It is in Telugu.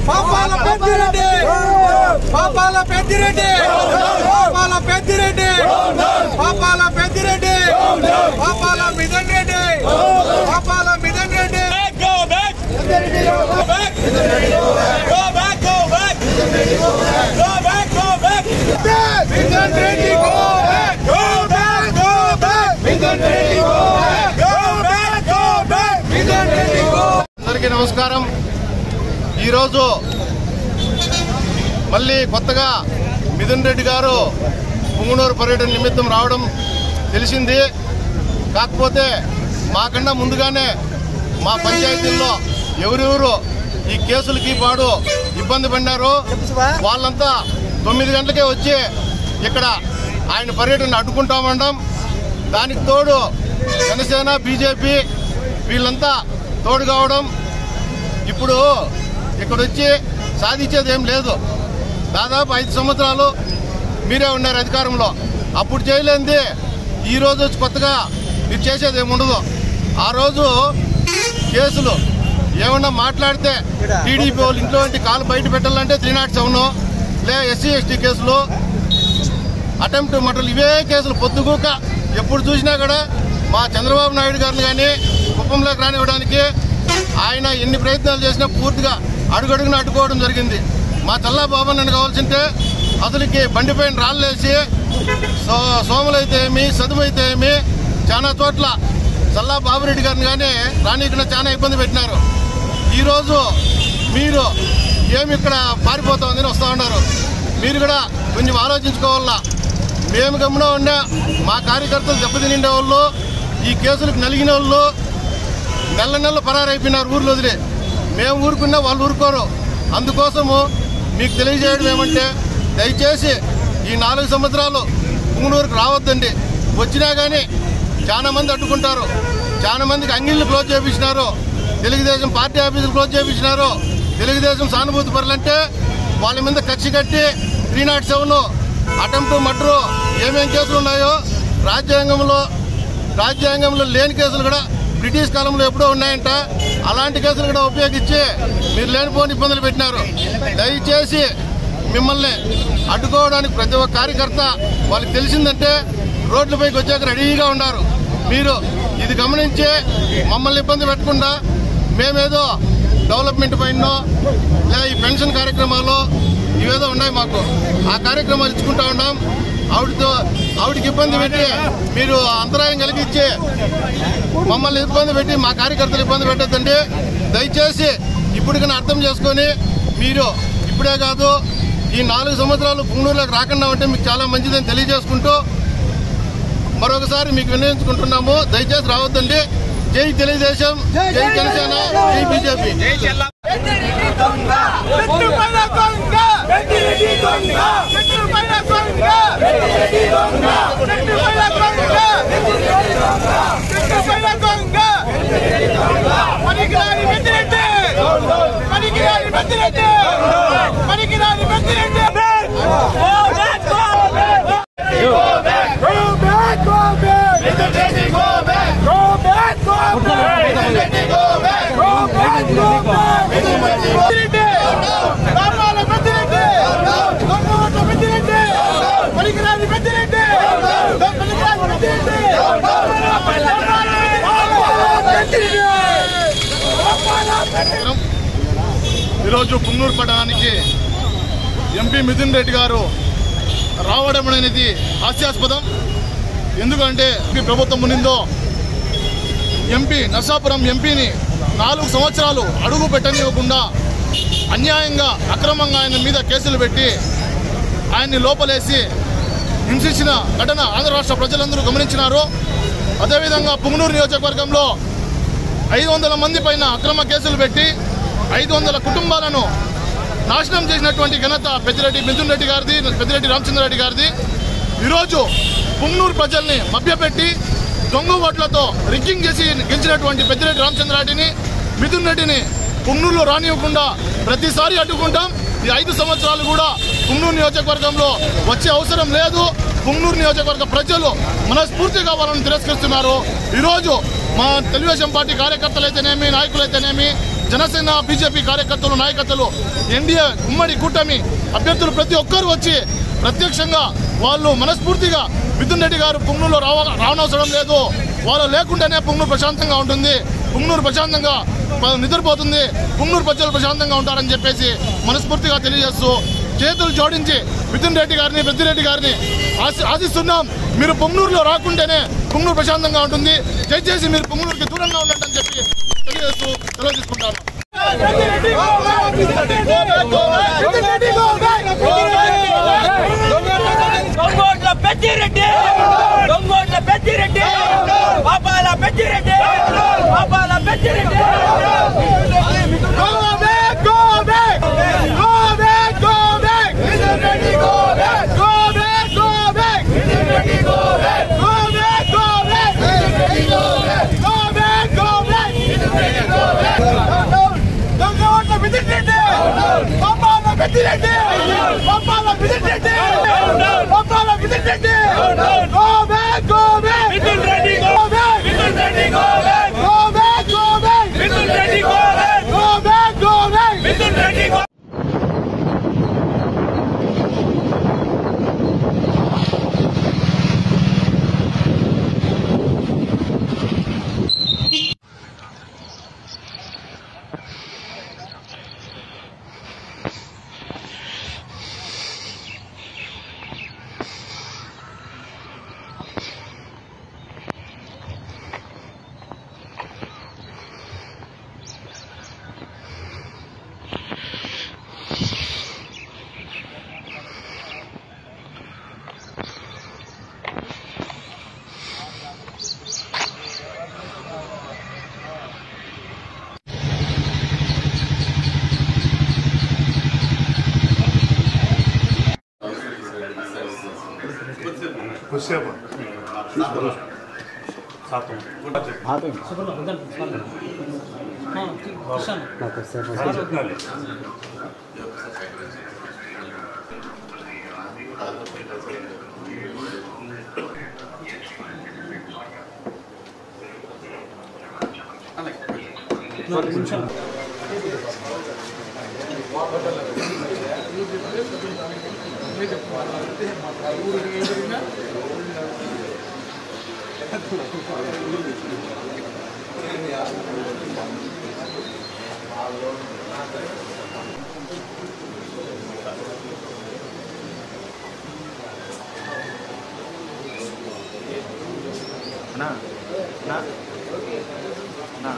పాపాల పెద్దిరెడ్డి పాపాల పెద్దిరెడ్డి పాపాల పెద్దిరెడ్డి పాపాల పెద్దిరెడ్డి పాపాల మిథున్ రెడ్డి పాపాల Mithun Reddy go back go back go back go back go back go back Mithun Reddy go back go back go back Mithun Reddy go back go back go back Mithun Reddy go. అందరికీ నమస్కారం. ఈరోజు మళ్ళీ కొత్తగా మిథున్ రెడ్డి గారు పుంగనూరు పర్యటన నిమిత్తం రావడం తెలిసింది. కాకపోతే మాకన్నా ముందుగానే మా పంచాయతీల్లో ఎవరెవరు ఈ కేసులకి పాడు ఇబ్బంది పడినారు వాళ్ళంతా 9 గంటలకే వచ్చి ఇక్కడ ఆయన పర్యటన అడ్డుకుంటామనడం, దానికి తోడు జనసేన బీజేపీ వీళ్ళంతా తోడు కావడం. ఇప్పుడు ఇక్కడ వచ్చి సాధించేది ఏం లేదు. దాదాపు 5 సంవత్సరాలు మీరే ఉన్నారు అధికారంలో. అప్పుడు చేయలేంది ఈ రోజు వచ్చి కొత్తగా మీరు చేసేది ఏముండదు. ఆ రోజు కేసులు ఏమన్నా మాట్లాడితే టీడీపీ వాళ్ళు ఇంట్లో కాలు బయట పెట్టాలంటే 307 లే ఎస్సీ ఎస్టీ కేసులు, అటెంప్ట్ మర్డర్లు, ఇవే కేసులు పొద్దుగూక ఎప్పుడు చూసినా కూడా మా చంద్రబాబు నాయుడు గారిని కానీ కుప్పంలోకి రానివ్వడానికి ఆయన ఎన్ని ప్రయత్నాలు చేసినా పూర్తిగా అడుగడుగున అడ్డుకోవడం జరిగింది. మా చల్లా బాబా నన్ను కావాల్సింటే అసలుకి బండిపైన రాళ్ళేసి సోములైతే ఏమి చదువుైతే ఏమి చాలా చోట్ల చల్లా బాబురెడ్డి గారిని కానీ రానీకుండా చాలా ఇబ్బంది పెట్టినారు. ఈరోజు మీరు ఏమి ఇక్కడ పారిపోతామని వస్తూ ఉన్నారు. మీరు కూడా కొంచెం ఆలోచించుకోవాలా. మేము గమ్మున ఉన్నా మా కార్యకర్తలు దెబ్బతినిండే వాళ్ళు, ఈ కేసులకు నలిగిన వాళ్ళు నెల పరారైపోయినారు ఊర్లో వదిలే. మేము ఊరుకున్నా వాళ్ళు ఊరుకోరు. అందుకోసము మీకు తెలియజేయడం ఏమంటే దయచేసి ఈ 4 సంవత్సరాలు పుంగనూరుకు రావద్దండి. వచ్చినా కానీ చాలా మంది అడ్డుకుంటారు. చాలా మందికి అంగిళ్ళు క్లోజ్ చేయించినారు, తెలుగుదేశం పార్టీ ఆఫీసులు క్లోజ్ చేయించినారు. తెలుగుదేశం సానుభూతి పరులంటే వాళ్ళ మీద కక్షి కట్టి 307 అటెంప్ట్ మర్డరు ఏమేం కేసులు ఉన్నాయో రాజ్యాంగంలో లేని కేసులు కూడా బ్రిటిష్ కాలంలో ఎప్పుడో ఉన్నాయంట. అలాంటి కేసులు కూడా ఉపయోగించి మీరు లేనిపోని ఇబ్బందులు పెట్టినారు. దయచేసి మిమ్మల్ని అడ్డుకోవడానికి ప్రతి ఒక్క కార్యకర్త వాళ్ళకి తెలిసిందంటే రోడ్లపైకి వచ్చాక రెడీగా ఉన్నారు. మీరు ఇది గమనించి మమ్మల్ని ఇబ్బంది పెట్టకుండా మేమేదో డెవలప్మెంట్ పైన లేదా ఈ పెన్షన్ కార్యక్రమాలు ఇవేదో ఉన్నాయి మాకు, ఆ కార్యక్రమాలు ఇచ్చుకుంటా ఉన్నాం. ఆవిడకి ఇబ్బంది పెట్టి మీరు అంతరాయం కలిగించి మమ్మల్ని ఇబ్బంది పెట్టి మా కార్యకర్తలు ఇబ్బంది పెట్టద్దండి. దయచేసి ఇప్పటికైనా అర్థం చేసుకొని మీరు ఇప్పుడే కాదు ఈ 4 సంవత్సరాలు పుంగనూరులోకి రాకుండా ఉంటే మీకు చాలా మంచిదని తెలియజేసుకుంటూ మరొకసారి మీకు వినియోగించుకుంటున్నాము. దయచేసి రావద్దండి. జై తెలుగుదేశం, జై జనసేన, జై బీజేపీ. ఈరోజు పుంగనూరు పట్టణానికి ఎంపీ మిథున్ రెడ్డి గారు రావడం అనేది హాస్యాస్పదం. ఎందుకంటే ప్రభుత్వం ఉన్నిందో ఎంపీ నర్సాపురం ఎంపీని 4 సంవత్సరాలు అడుగు పెట్టనివ్వకుండా అన్యాయంగా అక్రమంగా ఆయన మీద కేసులు పెట్టి ఆయన్ని లోపలేసి హింసించిన ఘటన ఆంధ్ర రాష్ట్ర ప్రజలందరూ గమనించినారు. అదేవిధంగా పుంగనూరు నియోజకవర్గంలో 500 మంది పైన అక్రమ కేసులు పెట్టి 500 కుటుంబాలను నాశనం చేసినటువంటి ఘనత పెద్దిరెడ్డి మిథున్ రెడ్డి గారిది, పెద్దిరెడ్డి రామచంద్రారెడ్డి గారిది. ఈరోజు పుంగనూరు ప్రజల్ని మభ్యపెట్టి దొంగ ఓట్లతో రిగ్గింగ్ చేసి గెలిచినటువంటి పెద్దిరెడ్డి రామచంద్రారెడ్డిని, మిథున్ రెడ్డిని పుంగనూరులో రానివ్వకుండా ప్రతిసారి అడ్డుకుంటాం. ఈ 5 సంవత్సరాలు కూడా పుంగనూరు నియోజకవర్గంలో వచ్చే అవసరం లేదు. పుంగనూరు నియోజకవర్గ ప్రజలు మనస్ఫూర్తిగా వాళ్ళని తిరస్కరిస్తున్నారు. ఈరోజు మా తెలుగుదేశం పార్టీ కార్యకర్తలైతేనేమి, నాయకులైతేనేమి, జనసేన బీజేపీ కార్యకర్తలు నాయకత్వాలు ఎన్డీఏ ఉమ్మడి కూటమి అభ్యర్థులు ప్రతి ఒక్కరు వచ్చి ప్రత్యక్షంగా వాళ్ళు మనస్ఫూర్తిగా మిథున్ రెడ్డి గారు పుంగనూరులో రావనవసరం లేదు, వాళ్ళు లేకుండానే పుంగనూరు ప్రశాంతంగా ఉంటుంది, పుంగనూరు ప్రశాంతంగా నిద్రపోతుంది, పుంగనూరు ప్రజలు ప్రశాంతంగా ఉంటారని చెప్పేసి మనస్ఫూర్తిగా తెలియజేస్తూ చేతులు జోడించి మిథున్ రెడ్డి గారిని పెద్దిరెడ్డి గారిని ఆశిస్తున్నాం. మీరు పుంగనూరులో రాకుంటేనే పుంగనూరు ప్రశాంతంగా ఉంటుంది, దయచేసి మీరు పుంగనూరుకి దూరంగా ఉండండి అని చెప్పి తెలియజేస్తూ సెలవు తీసుకుంటాను. నా